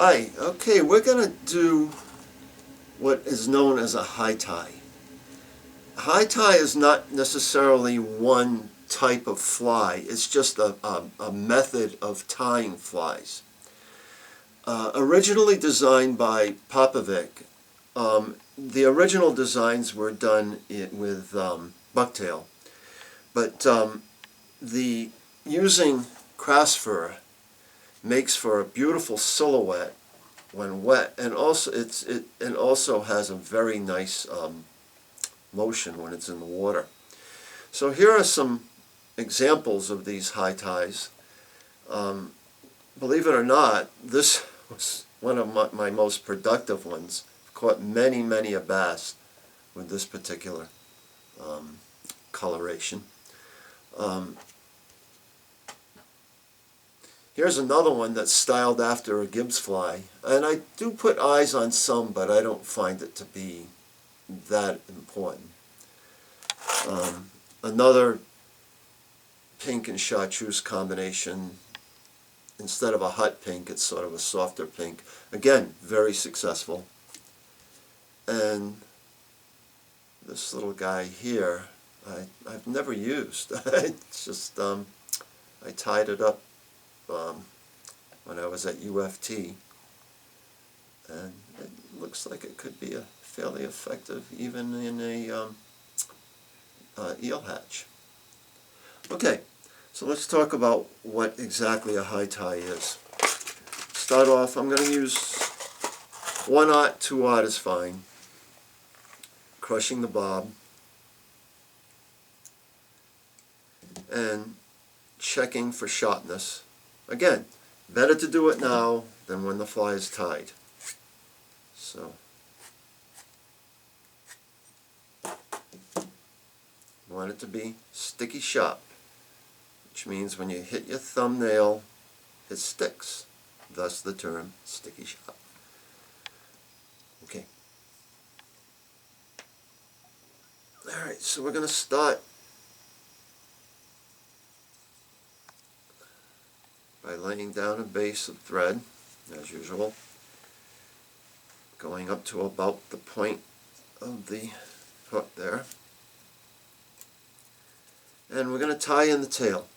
Hi, okay, we're going to do what is known as a high tie. High tie is not necessarily one type of fly, it's just a method of tying flies. Originally designed by Popovic, the original designs were done with bucktail, but the using crass fur makes for a beautiful silhouette when wet, and also it also has a very nice motion when it's in the water. So here are some examples of these high ties. Believe it or not, this was one of my most productive ones. I've caught many a bass with this particular coloration. Here's another one that's styled after a Gibbs fly, and I do put eyes on some, but I don't find it to be that important. Another pink and chartreuse combination. Instead of a hot pink, it's sort of a softer pink. Again, very successful. And this little guy here, I've never used. It's just, I tied it up when I was at UFT, and it looks like it could be a fairly effective even in a eel hatch. Okay, so let's talk about what exactly a high tie is. Start off, I'm going to use 1/0, 2/0 is fine. Crushing the bob and checking for sharpness. Again, better to do it now than when the fly is tied. So, you want it to be sticky sharp, which means when you hit your thumbnail, it sticks. Thus the term sticky sharp. Okay. Alright, so we're going to start by laying down a base of thread, as usual, going up to about the point of the hook there. And we're going to tie in the tail.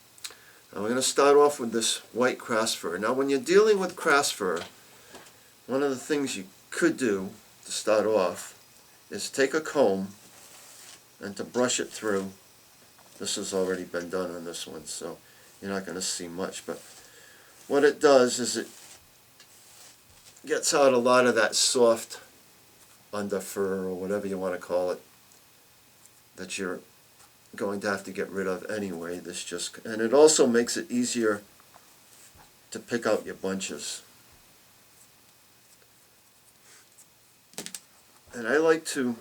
Now we're going to start off with this white crass fur. Now when you're dealing with crass fur, one of the things you could do to start off is take a comb and to brush it through. This has already been done on this one, so you're not going to see much, but what it does is it gets out a lot of that soft under fur, or whatever you want to call it, that you're going to have to get rid of anyway. And it also makes it easier to pick out your bunches. And I like to,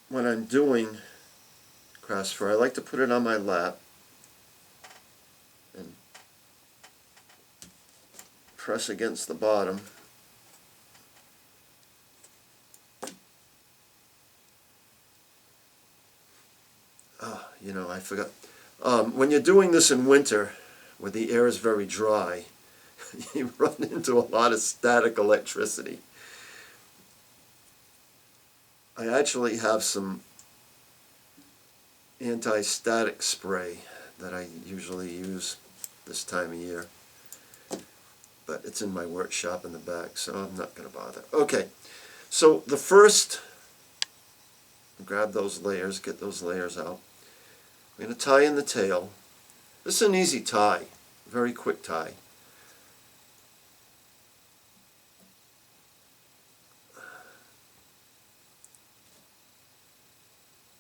when I'm doing crass fur, I like to put it on my lap and press against the bottom. You know, I forgot. When you're doing this in winter, where the air is very dry, you run into a lot of static electricity. I actually have some anti-static spray that I usually use this time of year, but it's in my workshop in the back, so I'm not going to bother. Okay, so the first, grab those layers, get those layers out. I'm going to tie in the tail. This is an easy tie, very quick tie. A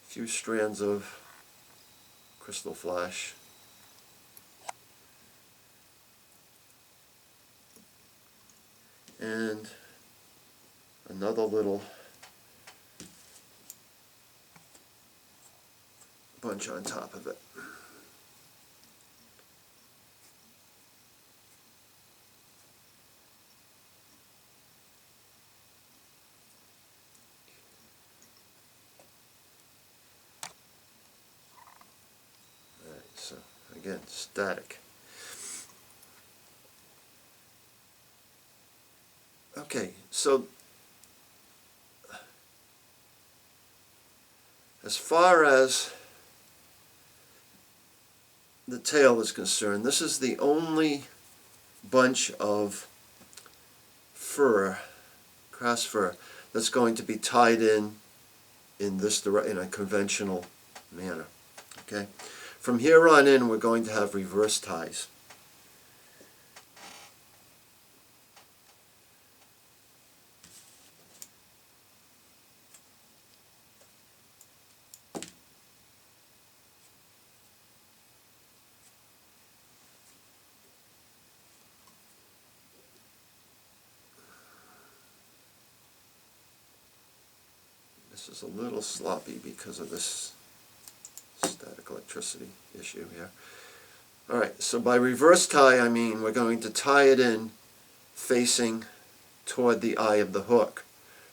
few strands of crystal flash. And another little bunch on top of it. Alright, so again, static. Okay, so as far as the tail is concerned, this is the only bunch of fur, grass fur, that's going to be tied in this in a conventional manner. Okay, from here on in, we're going to have reverse ties. This is a little sloppy because of this static electricity issue here. All right, so by reverse tie, I mean we're going to tie it in facing toward the eye of the hook,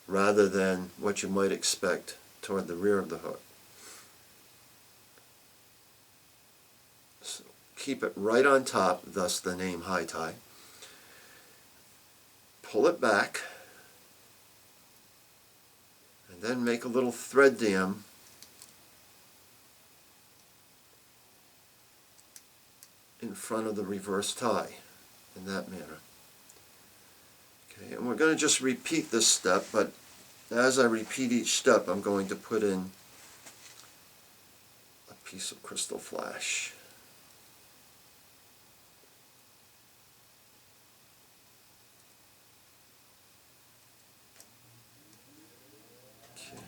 rather than what you might expect toward the rear of the hook. So keep it right on top, thus the name high tie. Pull it back, and then make a little thread dam in front of the reverse tie in that manner. Okay, and we're going to just repeat this step, but as I repeat each step, I'm going to put in a piece of crystal flash. Okay.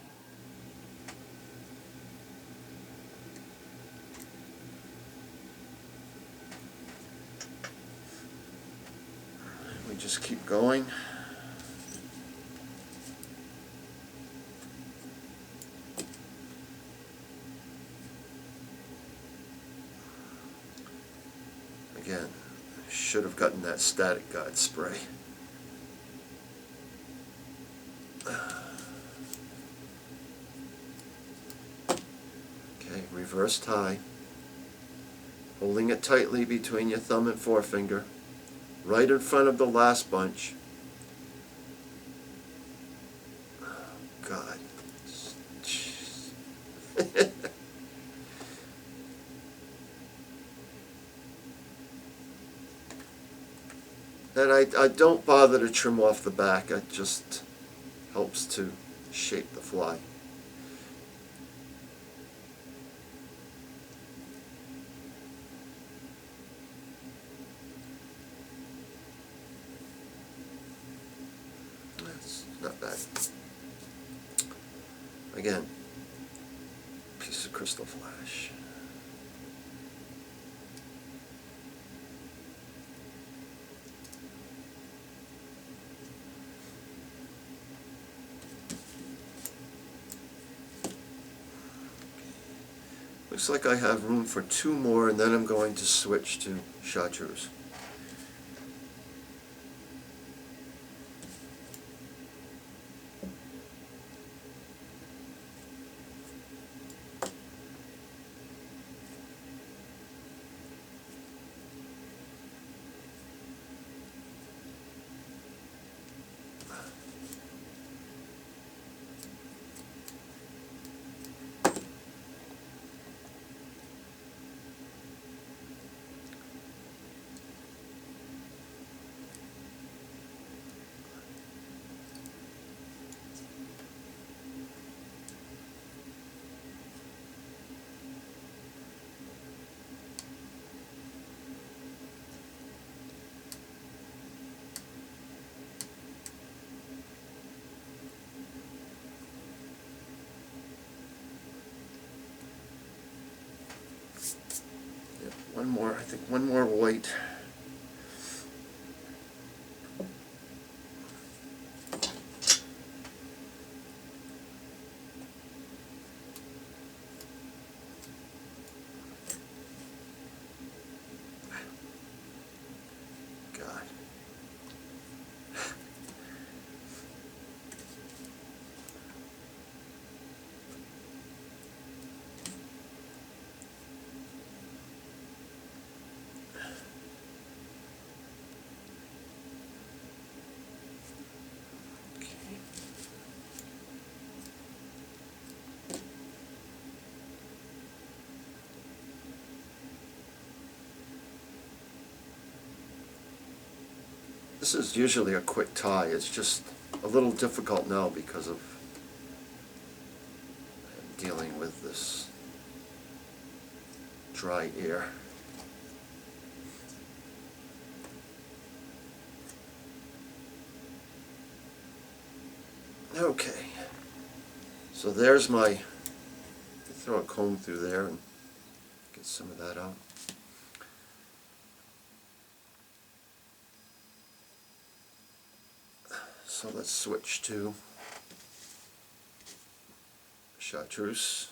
We just keep going. Again, should have gotten that static guide spray. Okay, reverse tie. Holding it tightly between your thumb and forefinger, right in front of the last bunch. Oh, God. And I don't bother to trim off the back. It just helps to shape the fly. That's not bad. Again, piece of crystal flash. Looks like I have room for 2 more, and then I'm going to switch to chartreuse. One more, I think one more white. God. This is usually a quick tie. It's just a little difficult now because of dealing with this dry air. Okay, so there's my, throw a comb through there and get some of that out. So let's switch to chartreuse.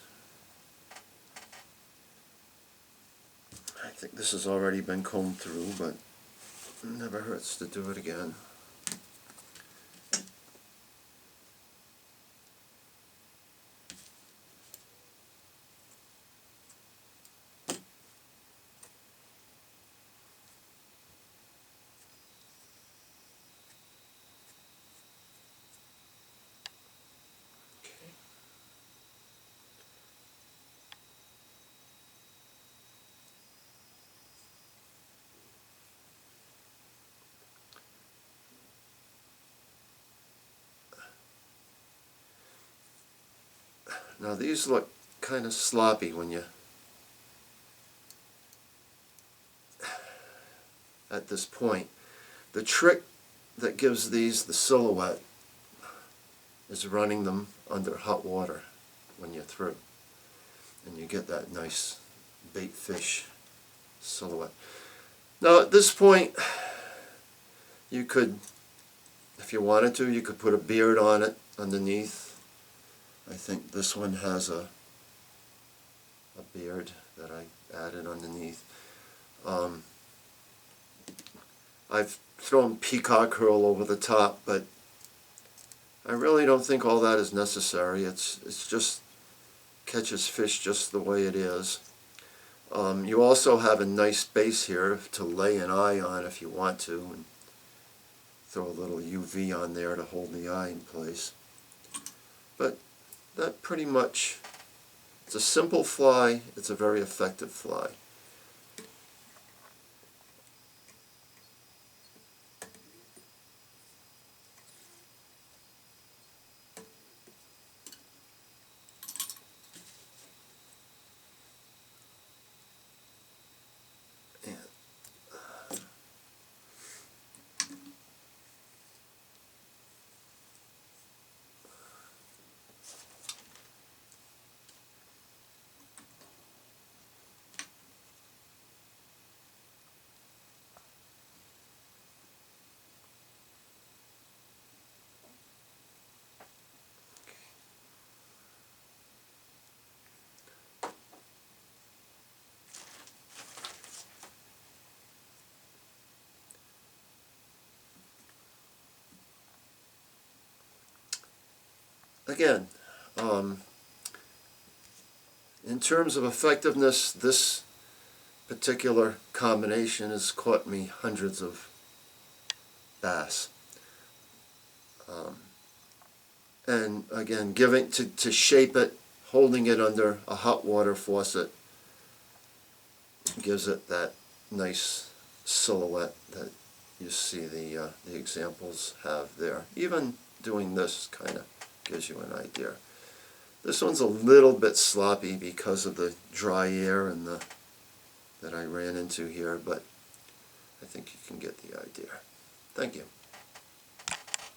I think this has already been combed through, but it never hurts to do it again. Now these look kind of sloppy when you, at this point. The trick that gives these the silhouette is running them under hot water when you're through. And you get that nice bait fish silhouette. Now at this point, you could, if you wanted to, you could put a beard on it underneath. I think this one has a beard that I added underneath. I've thrown peacock curl over the top, but I really don't think all that is necessary. It's just catches fish just the way it is. You also have a nice base here to lay an eye on if you want to, and throw a little UV on there to hold the eye in place. But that pretty much, it's a simple fly, it's a very effective fly. Again, in terms of effectiveness, this particular combination has caught me hundreds of bass. And again, giving to shape it, holding it under a hot water faucet gives it that nice silhouette that you see the examples have there. Even doing this kind of gives you an idea. This one's a little bit sloppy because of the dry air and that I ran into here, but I think you can get the idea. Thank you.